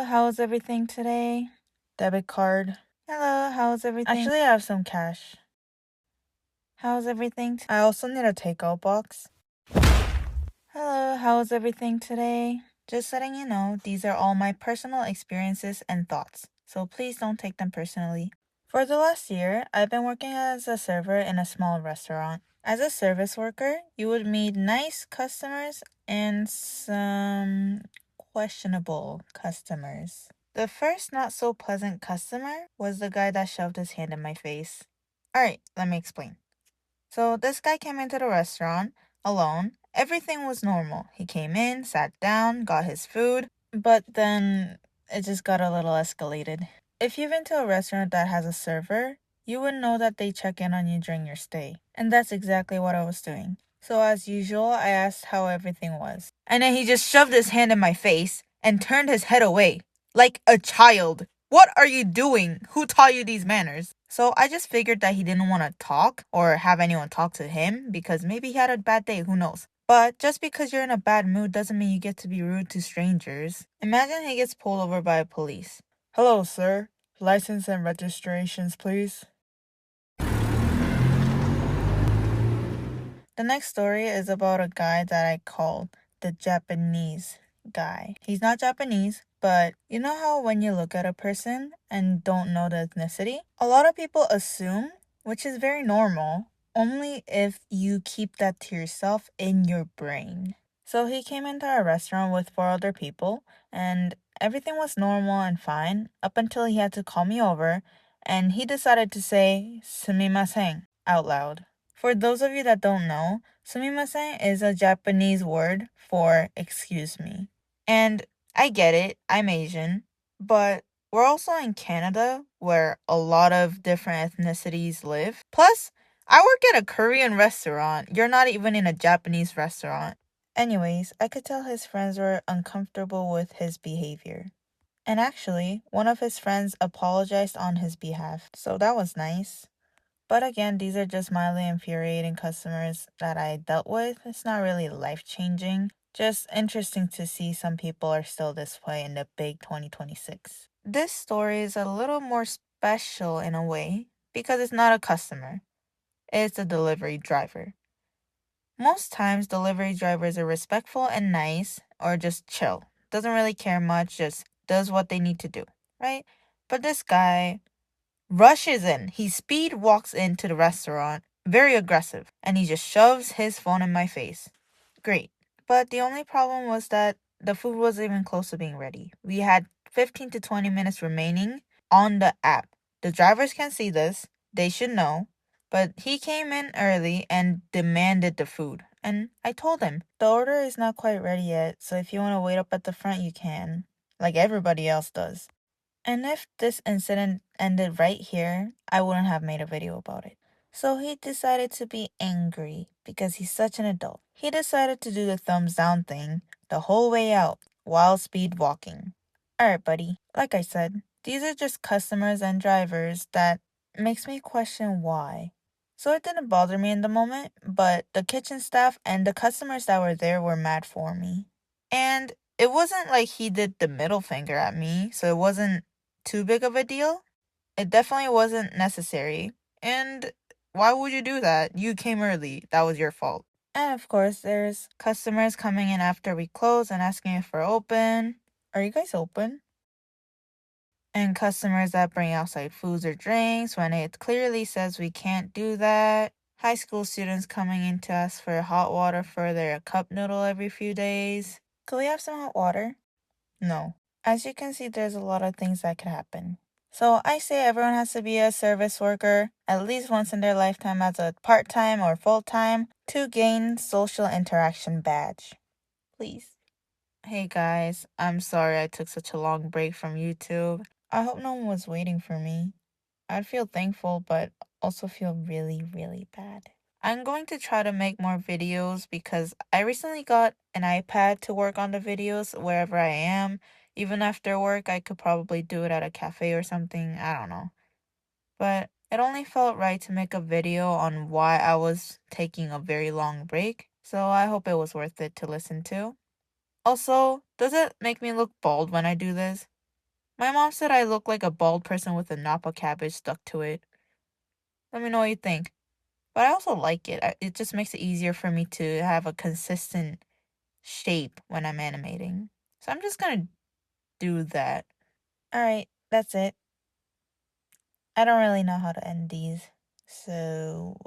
how's everything today? Debit card. Hello, how's everything? Actually, I have some cash. How's everything? I also need a takeout box. Hello, how's everything today? Just letting you know, these are all my personal experiences and thoughts, so please don't take them personally. For the last year, I've been working as a server in a small restaurant. As a service worker, you would meet nice customers and some questionable customers. The first not so pleasant customer was the guy that shoved his hand in my face. Alright, let me explain. So this guy came into the restaurant alone. Everything was normal. He came in, sat down, got his food, but then it just got a little escalated. If you've been to a restaurant that has a server, you would know that they check in on you during your stay. And that's exactly what I was doing. So as usual, I asked how everything was. And then he just shoved his hand in my face and turned his head away. Like a child. What are you doing? Who taught you these manners? So I just figured that he didn't want to talk or have anyone talk to him because maybe he had a bad day, who knows. But just because you're in a bad mood doesn't mean you get to be rude to strangers. Imagine he gets pulled over by police. Hello, sir. License and registrations, please. The next story is about a guy that I call the Japanese guy. He's not Japanese, but you know how when you look at a person and don't know the ethnicity? A lot of people assume, which is very normal, only if you keep that to yourself in your brain. So he came into our restaurant with 4 other people, and everything was normal and fine up until he had to call me over, and he decided to say sumimasen out loud. For those of you that don't know, sumimasen is a Japanese word for excuse me. And I get it, I'm Asian, but we're also in Canada where a lot of different ethnicities live. Plus, I work at a Korean restaurant. You're not even in a Japanese restaurant. Anyways, I could tell his friends were uncomfortable with his behavior. And actually, one of his friends apologized on his behalf, so that was nice. But again, these are just mildly infuriating customers that I dealt with. It's not really life-changing. Just interesting to see some people are still this way in the big 2026. This story is a little more special in a way because it's not a customer. It's a delivery driver. Most times, delivery drivers are respectful and nice or just chill. Doesn't really care much, just does what they need to do, right? But this guy rushes in. He speed walks into the restaurant, very aggressive, and he just shoves his phone in my face. Great. But the only problem was that the food wasn't even close to being ready. We had 15 to 20 minutes remaining on the app. The drivers can see this. They should know. But he came in early and demanded the food. And I told him, the order is not quite ready yet, so if you want to wait up at the front, you can. Like everybody else does. And if this incident ended right here, I wouldn't have made a video about it. So he decided to be angry because he's such an adult. He decided to do the thumbs down thing the whole way out while speed walking. Alright, buddy. Like I said, these are just customers and drivers that makes me question why. So it didn't bother me in the moment, but the kitchen staff and the customers that were there were mad for me. And it wasn't like he did the middle finger at me, so it wasn't too big of a deal. It definitely wasn't necessary. And why would you do that? You came early. That was your fault. And of course, there's customers coming in after we close and asking if we're open. Are you guys open? And customers that bring outside foods or drinks when it clearly says we can't do that. High school students coming in to ask for hot water for their cup noodle every few days. Could we have some hot water? No. As you can see, there's a lot of things that could happen. So I say everyone has to be a service worker at least once in their lifetime as a part-time or full-time to gain social interaction badge. Please. Hey guys, I'm sorry I took such a long break from YouTube. I hope no one was waiting for me. I'd feel thankful, but also feel really, really bad. I'm going to try to make more videos because I recently got an iPad to work on the videos wherever I am. Even after work, I could probably do it at a cafe or something. I don't know. But it only felt right to make a video on why I was taking a very long break. So I hope it was worth it to listen to. Also, does it make me look bald when I do this? My mom said I look like a bald person with a Napa cabbage stuck to it. Let me know what you think. But I also like it. It just makes it easier for me to have a consistent shape when I'm animating. So I'm just gonna do that. Alright, that's it. I don't really know how to end these. So